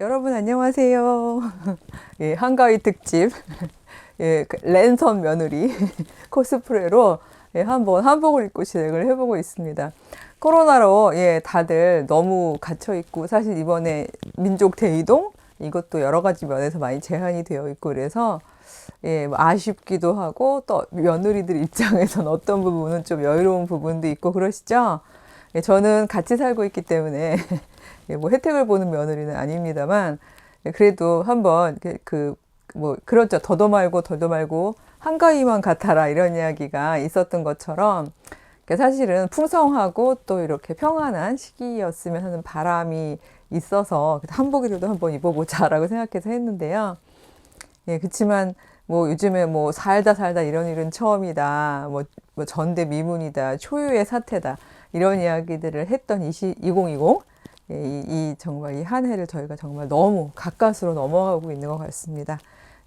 여러분 안녕하세요. 예, 한가위 특집 예, 랜선 며느리 코스프레로 예, 한번 한복을 입고 진행을 해보고 있습니다. 코로나로 예, 다들 너무 갇혀 있고 사실 이번에 민족 대이동 이것도 여러 가지 면에서 많이 제한이 되어 있고 그래서 예, 뭐 아쉽기도 하고 또 며느리들 입장에서는 어떤 부분은 좀 여유로운 부분도 있고 그러시죠? 예, 저는 같이 살고 있기 때문에 예, 뭐 혜택을 보는 며느리는 아닙니다만 예, 그래도 한번 뭐 그렇죠. 더도 말고 덜도 말고 한가위만 같아라 이런 이야기가 있었던 것처럼 사실은 풍성하고 또 이렇게 평안한 시기였으면 하는 바람이 있어서 한복이라도 한번 입어보자라고 생각해서 했는데요. 예, 그렇지만 뭐 요즘에 뭐 살다 이런 일은 처음이다. 뭐 전대미문이다. 초유의 사태다. 이런 이야기들을 했던 2020 예, 정말 이 한 해를 저희가 정말 너무 가까스로 넘어가고 있는 것 같습니다.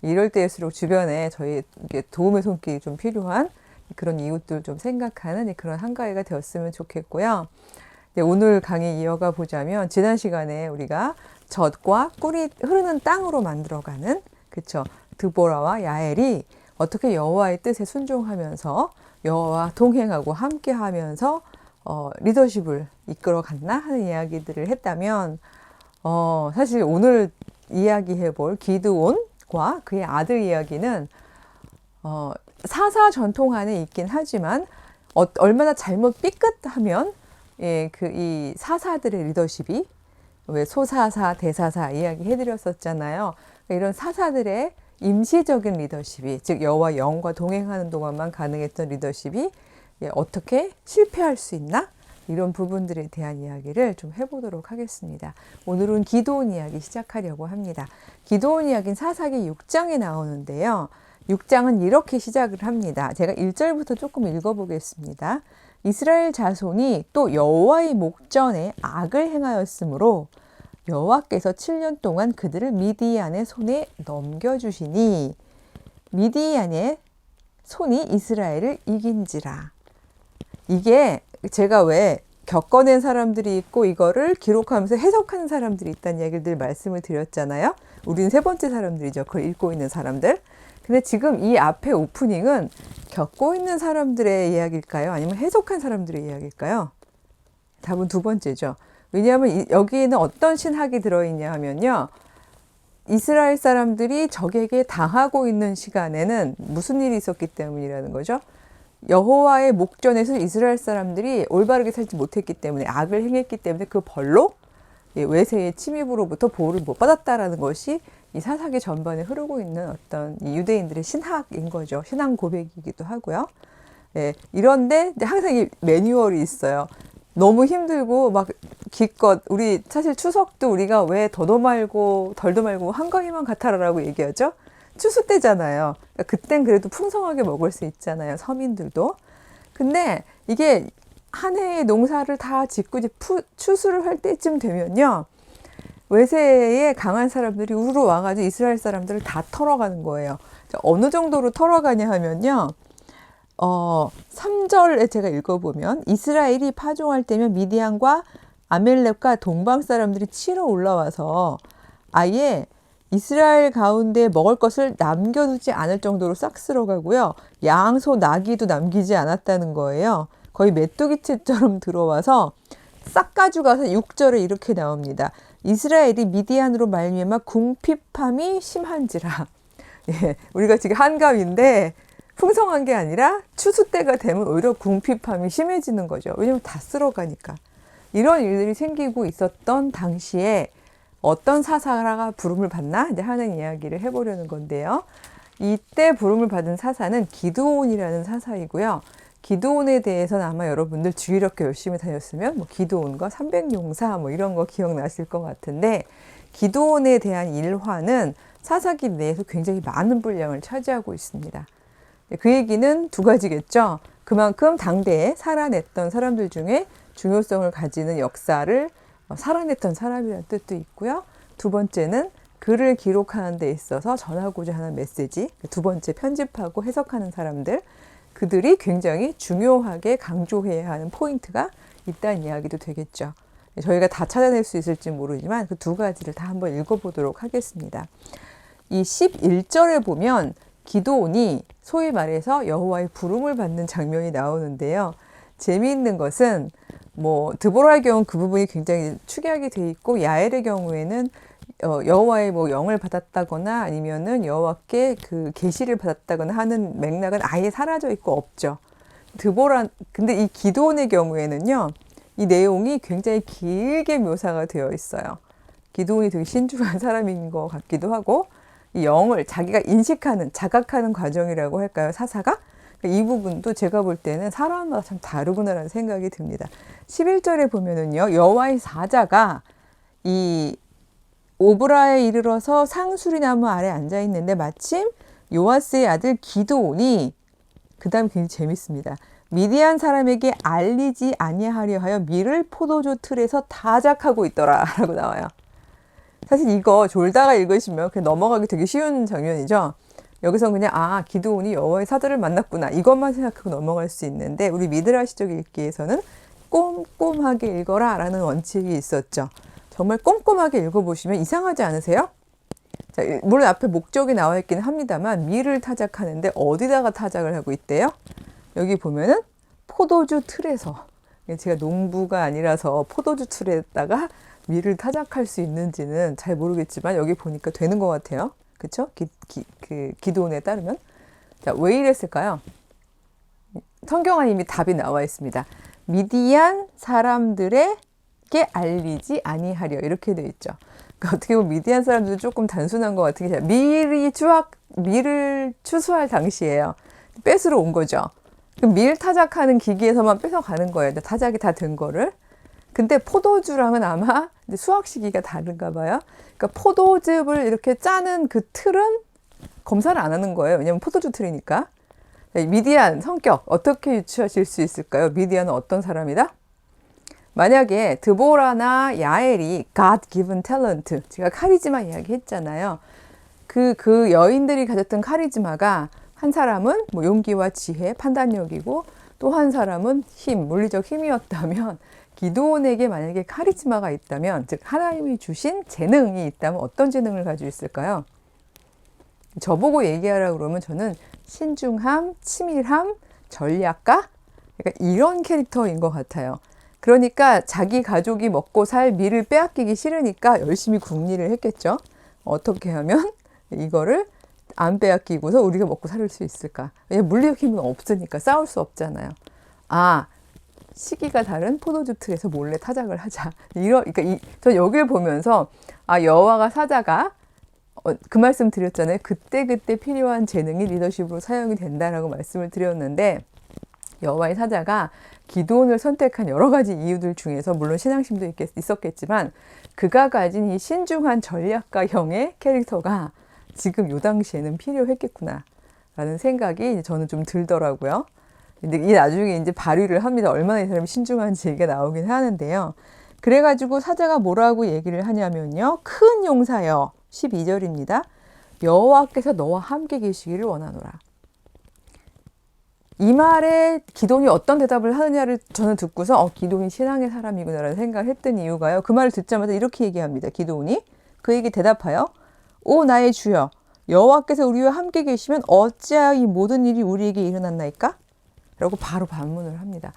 이럴 때일수록 주변에 저희에게 도움의 손길이 좀 필요한 그런 이웃들 좀 생각하는 그런 한가위가 되었으면 좋겠고요. 네, 오늘 강의 이어가 보자면 지난 시간에 우리가 젖과 꿀이 흐르는 땅으로 만들어가는 그쵸 드보라와 야엘이 어떻게 여호와의 뜻에 순종하면서 여호와와 동행하고 함께하면서 리더십을 이끌어 갔나 하는 이야기들을 했다면 사실 오늘 이야기해 볼 기드온과 그의 아들 이야기는 사사 전통 안에 있긴 하지만 얼마나 잘못 삐끗하면 예, 이 사사들의 리더십이 왜 소사사, 대사사 이야기 해드렸었잖아요. 이런 사사들의 임시적인 리더십이 즉 여호와 영과 동행하는 동안만 가능했던 리더십이 예, 어떻게 실패할 수 있나? 이런 부분들에 대한 이야기를 좀 해보도록 하겠습니다. 오늘은 기드온 이야기 시작하려고 합니다. 기드온 이야기는 사사기 6장에 나오는데요. 6장은 이렇게 시작을 합니다. 제가 1절부터 조금 읽어보겠습니다. 이스라엘 자손이 또 여호와의 목전에 악을 행하였으므로 여호와께서 7년 동안 그들을 미디안의 손에 넘겨주시니 미디안의 손이 이스라엘을 이긴지라. 이게 제가 왜 겪어낸 사람들이 있고 이거를 기록하면서 해석하는 사람들이 있다는 얘기를 늘 말씀을 드렸잖아요. 우리는 세 번째 사람들이죠. 그걸 읽고 있는 사람들. 근데 지금 이 앞에 오프닝은 겪고 있는 사람들의 이야기일까요? 아니면 해석한 사람들의 이야기일까요? 답은 두 번째죠. 왜냐하면 여기에는 어떤 신학이 들어있냐 하면요. 이스라엘 사람들이 적에게 당하고 있는 시간에는 무슨 일이 있었기 때문이라는 거죠. 여호와의 목전에서 이스라엘 사람들이 올바르게 살지 못했기 때문에 악을 행했기 때문에 그 벌로 외세의 침입으로부터 보호를 못 받았다라는 것이 이 사사기 전반에 흐르고 있는 어떤 이 유대인들의 신학인 거죠. 신앙 고백이기도 하고요. 예, 이런데 항상 이 매뉴얼이 있어요. 너무 힘들고 막 기껏 우리 사실 추석도 우리가 왜 더도 말고 덜도 말고 한가위만 같아라라고 얘기하죠. 추수 때잖아요. 그러니까 그땐 그래도 풍성하게 먹을 수 있잖아요. 서민들도. 근데 이게 한 해의 농사를 다 짓고 이제 추수를 할 때쯤 되면요. 외세에 강한 사람들이 우르르 와가지고 이스라엘 사람들을 다 털어가는 거예요. 어느 정도로 털어가냐 하면요. 3절에 제가 읽어보면 이스라엘이 파종할 때면 미디안과 아멜렉과 동방 사람들이 치러 올라와서 아예 이스라엘 가운데 먹을 것을 남겨두지 않을 정도로 싹 쓸어가고요. 양, 소, 나귀도 남기지 않았다는 거예요. 거의 메뚜기채처럼 들어와서 싹 가져가서 6절에 이렇게 나옵니다. 이스라엘이 미디안으로 말미암아 궁핍함이 심한지라. 예, 우리가 지금 한가위인데 풍성한 게 아니라 추수 때가 되면 오히려 궁핍함이 심해지는 거죠. 왜냐면 다 쓸어가니까. 이런 일들이 생기고 있었던 당시에 어떤 사사가 부름을 받나 하는 이야기를 해보려는 건데요. 이때 부름을 받은 사사는 기드온이라는 사사이고요. 기드온에 대해서는 아마 여러분들 주일학교 열심히 다녔으면 뭐 기드온과 300용사 뭐 이런 거 기억나실 것 같은데 기드온에 대한 일화는 사사기 내에서 굉장히 많은 분량을 차지하고 있습니다. 그 얘기는 두 가지겠죠. 그만큼 당대에 살아냈던 사람들 중에 중요성을 가지는 역사를 살아냈던 사람이라는 뜻도 있고요. 두 번째는 글을 기록하는 데 있어서 전하고자 하는 메시지, 두 번째 편집하고 해석하는 사람들, 그들이 굉장히 중요하게 강조해야 하는 포인트가 있다는 이야기도 되겠죠. 저희가 다 찾아낼 수 있을지 모르지만 그 두 가지를 다 한번 읽어보도록 하겠습니다. 이 11절에 보면 기드온이 소위 말해서 여호와의 부름을 받는 장면이 나오는데요. 재미있는 것은 뭐 드보라의 경우는 그 부분이 굉장히 축약이 돼 있고 야엘의 경우에는 여호와의 뭐 영을 받았다거나 아니면은 여호와께 그 계시를 받았다거나 하는 맥락은 아예 사라져 있고 없죠. 근데 이 기드온의 경우에는요, 이 내용이 굉장히 길게 묘사가 되어 있어요. 기드온이 되게 신중한 사람인 것 같기도 하고, 이 영을 자기가 인식하는, 자각하는 과정이라고 할까요, 사사가? 이 부분도 제가 볼 때는 사람마다 참 다르구나라는 생각이 듭니다. 11절에 보면은요, 여호와의 사자가 이 오브라에 이르러서 상수리 나무 아래 앉아 있는데 마침 요아스의 아들 기드온이, 그 다음 굉장히 재밌습니다. 미디안 사람에게 알리지 아니하려 하여 밀을 포도주 틀에서 타작하고 있더라 라고 나와요. 사실 이거 졸다가 읽으시면 그냥 넘어가기 되게 쉬운 장면이죠. 여기서 그냥 기드온이 여호와의 사자를 만났구나 이것만 생각하고 넘어갈 수 있는데, 우리 미드라시적 읽기에서는 꼼꼼하게 읽어라 라는 원칙이 있었죠. 정말 꼼꼼하게 읽어보시면 이상하지 않으세요? 자, 물론 앞에 목적이 나와 있긴 합니다만 밀을 타작하는데 어디다가 타작을 하고 있대요? 여기 보면은 포도주 틀에서, 제가 농부가 아니라서 포도주 틀에다가 밀을 타작할 수 있는지는 잘 모르겠지만 여기 보니까 되는 것 같아요. 그쵸? 기드온에 따르면. 자, 왜 이랬을까요? 성경 안에 이미 답이 나와 있습니다. 미디안 사람들에게 알리지 아니하려 이렇게 돼 있죠. 그러니까 어떻게 보면 미디안 사람들은 조금 단순한 것 같은 게 밀을 추수할 당시예요. 뺏으러 온 거죠. 밀 타작하는 기기에서만 뺏어가는 거예요. 타작이 다 된 거를. 근데 포도주랑은 아마 수확 시기가 다른가 봐요. 그러니까 포도즙을 이렇게 짜는 그 틀은 검사를 안 하는 거예요. 왜냐면 포도주 틀이니까. 미디안 성격 어떻게 유추하실 수 있을까요? 미디안은 어떤 사람이다? 만약에 드보라나 야엘이 God given talent, 제가 카리즈마 이야기 했잖아요. 그 여인들이 가졌던 카리즈마가 한 사람은 뭐 용기와 지혜, 판단력이고 또 한 사람은 힘, 물리적 힘이었다면, 기드온에게 만약에 카리스마가 있다면, 즉 하나님이 주신 재능이 있다면 어떤 재능을 가지고 있을까요? 저보고 얘기하라고 그러면 저는 신중함, 치밀함, 전략가? 그러니까 이런 캐릭터인 것 같아요. 그러니까 자기 가족이 먹고 살 밀을 빼앗기기 싫으니까 열심히 궁리를 했겠죠. 어떻게 하면 이거를 안 빼앗기고서 우리가 먹고 살 수 있을까? 왜냐면 물리적 힘은 없으니까 싸울 수 없잖아요. 시기가 다른 포도주 틀에서 몰래 타작을 하자. 그러니까 저 여기를 보면서 여호와가 사자가 그 말씀 드렸잖아요. 그때그때 필요한 재능이 리더십으로 사용이 된다라고 말씀을 드렸는데, 여호와의 사자가 기드온을 선택한 여러 가지 이유들 중에서 물론 신앙심도 있었겠지만 그가 가진 이 신중한 전략가형의 캐릭터가 지금 요 당시에는 필요했겠구나 라는 생각이 저는 좀 들더라고요. 근데 이 나중에 이제 발휘를 합니다. 얼마나 이 사람이 신중한지 얘기가 나오긴 하는데요. 그래가지고 사자가 뭐라고 얘기를 하냐면요. 큰 용사여, 12절입니다. 여호와께서 너와 함께 계시기를 원하노라. 이 말에 기드온이 어떤 대답을 하느냐를 저는 듣고서 기드온이 신앙의 사람이구나라는 생각을 했던 이유가요. 그 말을 듣자마자 이렇게 얘기합니다. 기드온이 그에게 대답하여 오 나의 주여, 여호와께서 우리와 함께 계시면 어찌하여 이 모든 일이 우리에게 일어났나이까? 라고 바로 반문을 합니다.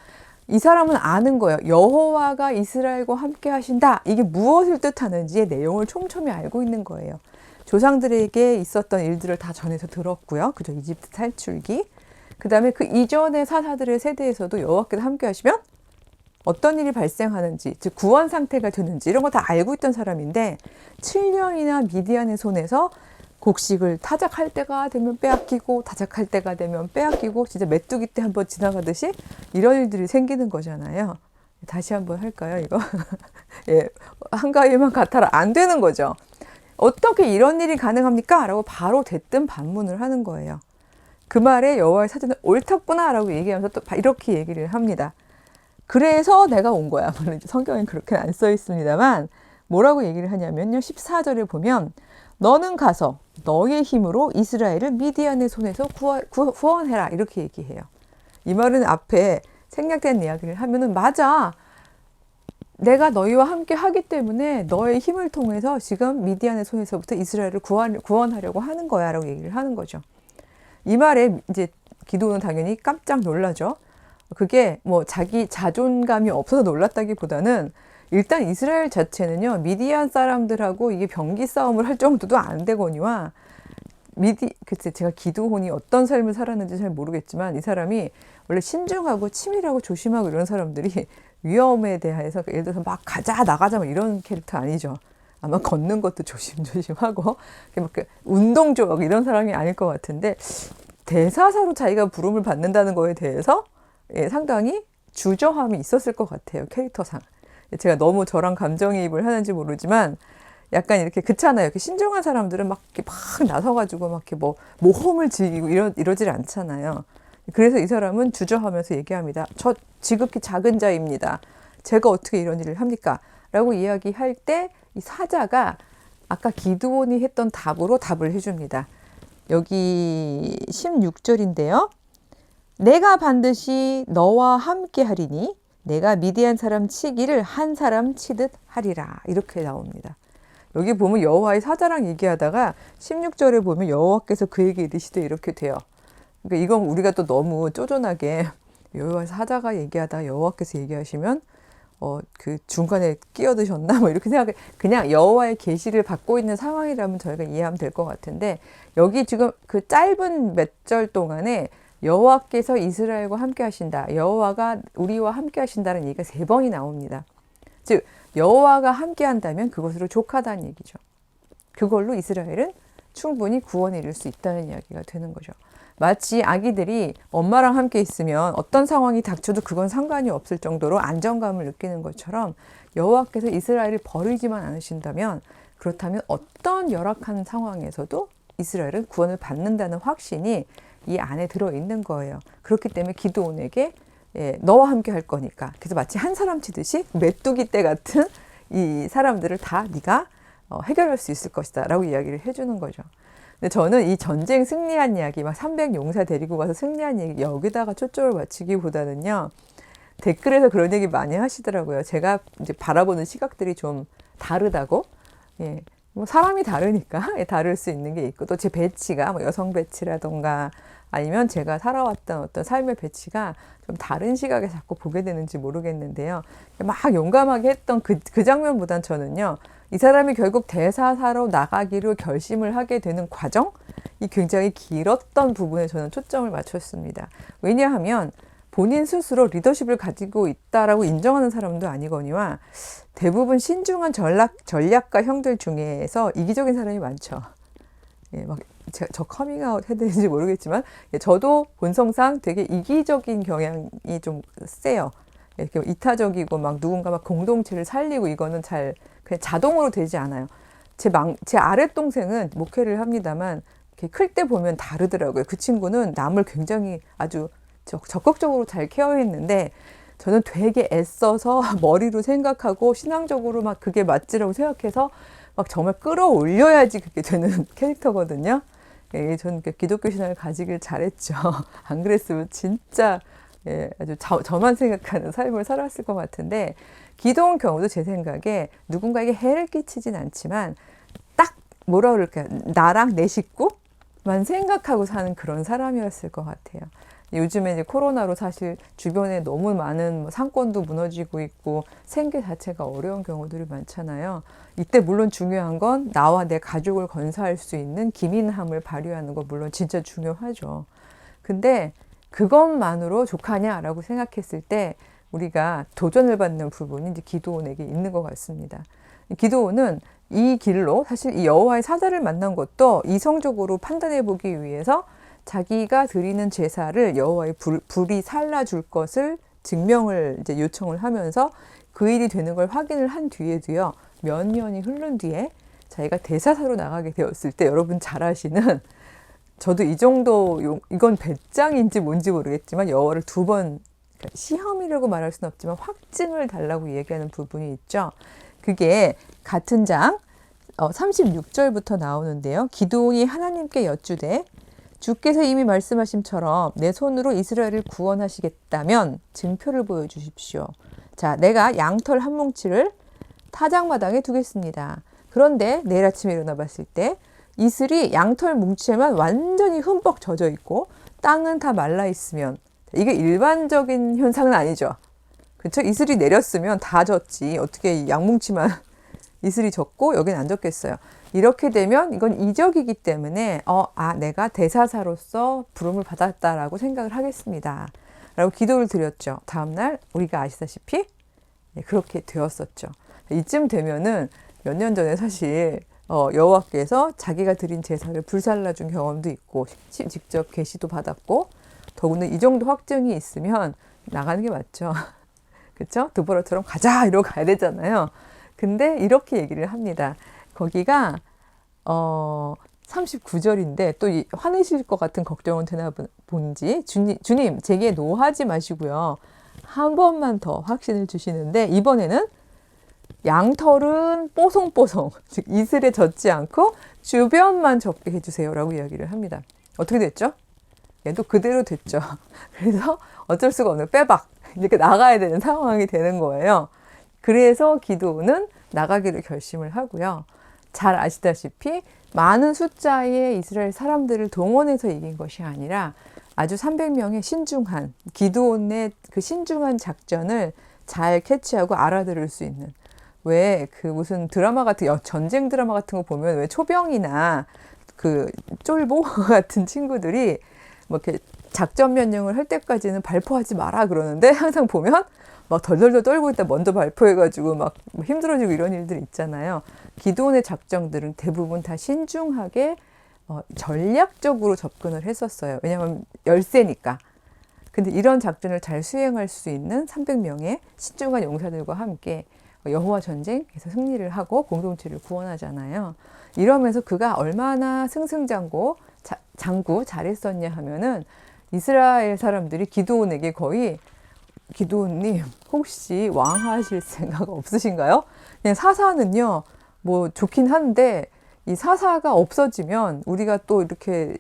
이 사람은 아는 거예요. 여호와가 이스라엘과 함께 하신다. 이게 무엇을 뜻하는지의 내용을 촘촘히 알고 있는 거예요. 조상들에게 있었던 일들을 다 전해서 들었고요. 그죠? 이집트 탈출기. 그 다음에 그 이전의 사사들의 세대에서도 여호와께서 함께 하시면 어떤 일이 발생하는지, 즉 구원 상태가 되는지 이런 거 다 알고 있던 사람인데 7년이나 미디안의 손에서 곡식을 타작할 때가 되면 빼앗기고 타작할 때가 되면 빼앗기고 진짜 메뚜기 때 한번 지나가듯이 이런 일들이 생기는 거잖아요. 다시 한번 할까요 이거? 예, 한가위만 같아라 안 되는 거죠. 어떻게 이런 일이 가능합니까? 라고 바로 대뜸 반문을 하는 거예요. 그 말에 여호와의 사자는 옳았구나 라고 얘기하면서 또 이렇게 얘기를 합니다. 그래서 내가 온 거야. 물론 성경엔 그렇게 안 써 있습니다만 뭐라고 얘기를 하냐면요. 14절에 보면 너는 가서 너의 힘으로 이스라엘을 미디안의 손에서 구원해라 이렇게 얘기해요. 이 말은 앞에 생략된 이야기를 하면은 맞아. 내가 너희와 함께 하기 때문에 너의 힘을 통해서 지금 미디안의 손에서부터 이스라엘을 구원하려고 하는 거야 라고 얘기를 하는 거죠. 이 말에 이제 기드온은 당연히 깜짝 놀라죠. 그게 뭐 자기 자존감이 없어서 놀랐다기보다는 일단 이스라엘 자체는요, 미디안 사람들하고 이게 병기 싸움을 할 정도도 안 되거니와 글쎄 제가 기드온이 어떤 삶을 살았는지 잘 모르겠지만 이 사람이 원래 신중하고 치밀하고 조심하고 이런 사람들이 위험에 대해서 예를 들어서 막 가자 나가자 뭐 이런 캐릭터 아니죠. 아마 걷는 것도 조심조심하고 막 운동적 이런 사람이 아닐 것 같은데 대사사로 자기가 부름을 받는다는 거에 대해서 상당히 주저함이 있었을 것 같아요. 캐릭터상. 제가 너무 저랑 감정이입을 하는지 모르지만 약간 이렇게 그렇잖아요. 이렇게 신중한 사람들은 막 이렇게 막 나서가지고 막 이렇게 뭐 모험을 즐기고 이러질 않잖아요. 그래서 이 사람은 주저하면서 얘기합니다. 저 지극히 작은 자입니다. 제가 어떻게 이런 일을 합니까? 라고 이야기할 때 이 사자가 아까 기드온이 했던 답으로 답을 해줍니다. 여기 16절인데요. 내가 반드시 너와 함께 하리니 내가 미디안 사람 치기를 한 사람 치듯 하리라. 이렇게 나옵니다. 여기 보면 여호와의 사자랑 얘기하다가 16절에 보면 여호와께서 그에게 이르시되 이렇게 돼요. 그러니까 이건 우리가 또 너무 쪼존하게 여호와의 사자가 얘기하다 여호와께서 얘기하시면 그 중간에 끼어드셨나 뭐 이렇게 생각해. 그냥 여호와의 계시를 받고 있는 상황이라면 저희가 이해하면 될 것 같은데 여기 지금 그 짧은 몇 절 동안에 여호와께서 이스라엘과 함께 하신다. 여호와가 우리와 함께 하신다는 얘기가 3번이 나옵니다. 즉 여호와가 함께 한다면 그것으로 족하다는 얘기죠. 그걸로 이스라엘은 충분히 구원에 이를 수 있다는 이야기가 되는 거죠. 마치 아기들이 엄마랑 함께 있으면 어떤 상황이 닥쳐도 그건 상관이 없을 정도로 안정감을 느끼는 것처럼 여호와께서 이스라엘을 버리지만 않으신다면 그렇다면 어떤 열악한 상황에서도 이스라엘은 구원을 받는다는 확신이 이 안에 들어있는 거예요. 그렇기 때문에 기드온에게 너와 함께 할 거니까. 그래서 마치 한 사람 치듯이 메뚜기 떼 같은 이 사람들을 다 네가 해결할 수 있을 것이다 라고 이야기를 해주는 거죠. 근데 저는 이 전쟁 승리한 이야기, 막 300용사 데리고 가서 승리한 얘기, 여기다가 초점을 맞추기보다는요, 댓글에서 그런 얘기 많이 하시더라고요. 제가 이제 바라보는 시각들이 좀 다르다고. 예. 뭐 사람이 다르니까 다를 수 있는 게 있고, 또 제 배치가 뭐 여성 배치라던가 아니면 제가 살아왔던 어떤 삶의 배치가 좀 다른 시각에 자꾸 보게 되는지 모르겠는데요. 막 용감하게 했던 그 장면보단 저는요, 이 사람이 결국 대사사로 나가기로 결심을 하게 되는 과정이 굉장히 길었던 부분에 저는 초점을 맞췄습니다. 왜냐하면 본인 스스로 리더십을 가지고 있다라고 인정하는 사람도 아니거니와 대부분 신중한 전략가 형들 중에서 이기적인 사람이 많죠. 예, 막 저 커밍아웃 해야 되는지 모르겠지만 저도 본성상 되게 이기적인 경향이 좀 세요. 이렇게 이타적이고 막 누군가 막 공동체를 살리고 이거는 잘 그냥 자동으로 되지 않아요. 제 아랫동생은 목회를 합니다만 클 때 보면 다르더라고요. 그 친구는 남을 굉장히 아주 적극적으로 잘 케어했는데 저는 되게 애써서 머리로 생각하고 신앙적으로 막 그게 맞지라고 생각해서 막 정말 끌어올려야지 그게 되는 캐릭터거든요. 예, 저는 기독교 신앙을 가지길 잘했죠. 안 그랬으면 진짜 아주 저만 생각하는 삶을 살았을 것 같은데 기도원 경우도 제 생각에 누군가에게 해를 끼치진 않지만 딱 뭐라 그럴까요? 나랑 내 식구만 생각하고 사는 그런 사람이었을 것 같아요. 요즘에 이제 코로나로 사실 주변에 너무 많은 상권도 무너지고 있고 생계 자체가 어려운 경우들이 많잖아요. 이때 물론 중요한 건 나와 내 가족을 건사할 수 있는 기민함을 발휘하는 거 물론 진짜 중요하죠. 근데 그것만으로 족하냐라고 생각했을 때 우리가 도전을 받는 부분이 이제 기드온에게 있는 것 같습니다. 기드온은 이 길로 사실 이 여호와의 사자를 만난 것도 이성적으로 판단해 보기 위해서 자기가 드리는 제사를 여호와의 불이 살라줄 것을 증명을 이제 요청을 하면서 그 일이 되는 걸 확인을 한 뒤에도요. 몇 년이 흐른 뒤에 자기가 대사사로 나가게 되었을 때 여러분 잘 아시는 저도 이 정도 이건 배짱인지 뭔지 모르겠지만 여호와를 2번 시험이라고 말할 수는 없지만 확증을 달라고 얘기하는 부분이 있죠. 그게 같은 장 36절부터 나오는데요. 기드온이 하나님께 여쭈되 주께서 이미 말씀하심처럼 내 손으로 이스라엘을 구원하시겠다면 증표를 보여주십시오. 자, 내가 양털 한 뭉치를 타작마당에 두겠습니다. 그런데 내일 아침에 일어나 봤을 때 이슬이 양털 뭉치에만 완전히 흠뻑 젖어 있고 땅은 다 말라 있으면, 이게 일반적인 현상은 아니죠. 그렇죠? 이슬이 내렸으면 다 젖지. 어떻게 양뭉치만 이슬이 젖고 여긴 안 젖겠어요. 이렇게 되면 이건 이적이기 때문에 내가 대사사로서 부름을 받았다라고 생각을 하겠습니다. 라고 기도를 드렸죠. 다음날 우리가 아시다시피 그렇게 되었었죠. 이쯤 되면은 몇 년 전에 사실 여호와께서 자기가 드린 제사를 불살라 준 경험도 있고 직접 계시도 받았고, 더구나 이 정도 확증이 있으면 나가는 게 맞죠. 그렇죠? 드보라처럼 가자 이러고 가야 되잖아요. 근데 이렇게 얘기를 합니다. 거기가 39절인데 또 화내실 것 같은 걱정은 되나 본지, 주님 제게 노하지 마시고요. 한 번만 더 확신을 주시는데 이번에는 양털은 뽀송뽀송, 즉 이슬에 젖지 않고 주변만 젖게 해주세요 라고 이야기를 합니다. 어떻게 됐죠? 얘도 그대로 됐죠. 그래서 어쩔 수가 없는 빼박 이렇게 나가야 되는 상황이 되는 거예요. 그래서 기드온은 나가기를 결심을 하고요. 잘 아시다시피 많은 숫자의 이스라엘 사람들을 동원해서 이긴 것이 아니라 아주 300명의 신중한, 기드온의 그 신중한 작전을 잘 캐치하고 알아들을 수 있는, 왜 그 무슨 드라마 같은 전쟁 드라마 같은 거 보면 왜 초병이나 그 쫄보 같은 친구들이 뭐 이렇게 작전 명령을 할 때까지는 발포하지 마라 그러는데 항상 보면 막 덜덜덜 떨고 있다 먼저 발포해가지고 막 힘들어지고 이런 일들 있잖아요. 기드온의 작전들은 대부분 다 신중하게 전략적으로 접근을 했었어요. 왜냐하면 열세니까. 근데 이런 작전을 잘 수행할 수 있는 300명의 신중한 용사들과 함께 여호와 전쟁에서 승리를 하고 공동체를 구원하잖아요. 이러면서 그가 얼마나 승승장구 잘했었냐 하면은 이스라엘 사람들이 기드온에게 거의, 기드온님 혹시 왕하실 생각 없으신가요? 그냥 사사는요 뭐 좋긴 한데 이 사사가 없어지면 우리가 또 이렇게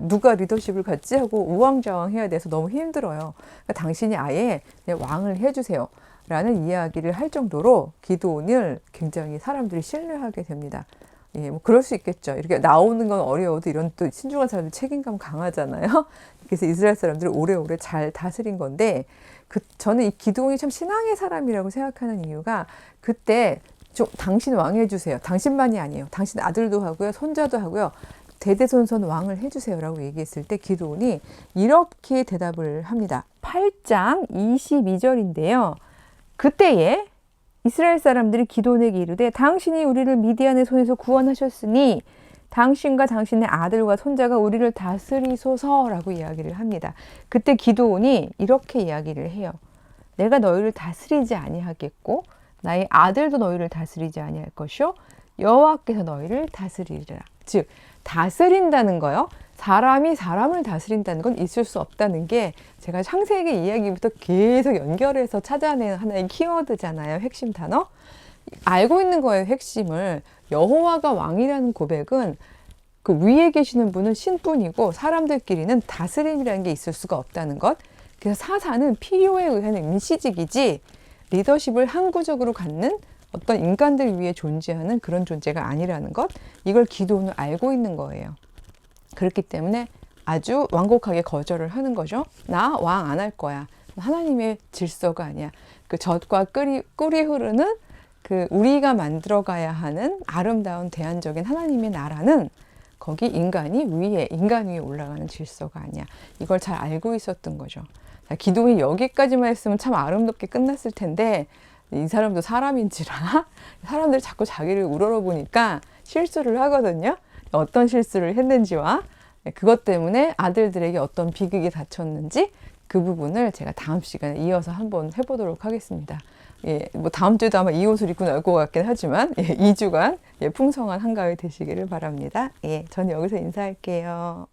누가 리더십을 갖지 하고 우왕좌왕해야 돼서 너무 힘들어요. 그러니까 당신이 아예 그냥 왕을 해주세요 라는 이야기를 할 정도로 기드온을 굉장히 사람들이 신뢰하게 됩니다. 예, 뭐 그럴 수 있겠죠. 이렇게 나오는 건 어려워도 이런 또 신중한 사람들 책임감 강하잖아요. 그래서 이스라엘 사람들을 오래오래 잘 다스린 건데, 저는 이 기드온이 참 신앙의 사람이라고 생각하는 이유가, 그때 좀 당신 왕 해주세요. 당신만이 아니에요. 당신 아들도 하고요, 손자도 하고요. 대대손손 왕을 해주세요 라고 얘기했을 때 기드온이 이렇게 대답을 합니다. 8장 22절인데요. 그때에 이스라엘 사람들이 기드온에게 이르되 당신이 우리를 미디안의 손에서 구원하셨으니 당신과 당신의 아들과 손자가 우리를 다스리소서라고 이야기를 합니다. 그때 기드온이 이렇게 이야기를 해요. 내가 너희를 다스리지 아니하겠고 나의 아들도 너희를 다스리지 아니할 것이요 여호와께서 너희를 다스리리라. 즉 다스린다는 거요. 사람이 사람을 다스린다는 건 있을 수 없다는 게 제가 창세기 이야기부터 계속 연결해서 찾아내는 하나의 키워드잖아요. 핵심 단어. 알고 있는 거예요. 핵심을. 여호와가 왕이라는 고백은 그 위에 계시는 분은 신뿐이고 사람들끼리는 다스림이라는 게 있을 수가 없다는 것. 그래서 사사는 필요에 의한 임시직이지 리더십을 항구적으로 갖는 어떤 인간들 위해 존재하는 그런 존재가 아니라는 것. 이걸 기드온은 알고 있는 거예요. 그렇기 때문에 아주 완곡하게 거절을 하는 거죠. 나 왕 안 할 거야. 하나님의 질서가 아니야. 그 젖과 꿀이 흐르는 그 우리가 만들어가야 하는 아름다운 대안적인 하나님의 나라는 거기 인간 위에 올라가는 질서가 아니야. 이걸 잘 알고 있었던 거죠. 기도이 여기까지만 했으면 참 아름답게 끝났을 텐데 이 사람도 사람인지라 사람들이 자꾸 자기를 우러러보니까 실수를 하거든요. 어떤 실수를 했는지와 그것 때문에 아들들에게 어떤 비극이 닥쳤는지 그 부분을 제가 다음 시간에 이어서 한번 해보도록 하겠습니다. 예, 뭐 다음 주에도 아마 이 옷을 입고 나올 것 같긴 하지만 2주간 풍성한 한가위 되시기를 바랍니다. 예, 저는 여기서 인사할게요.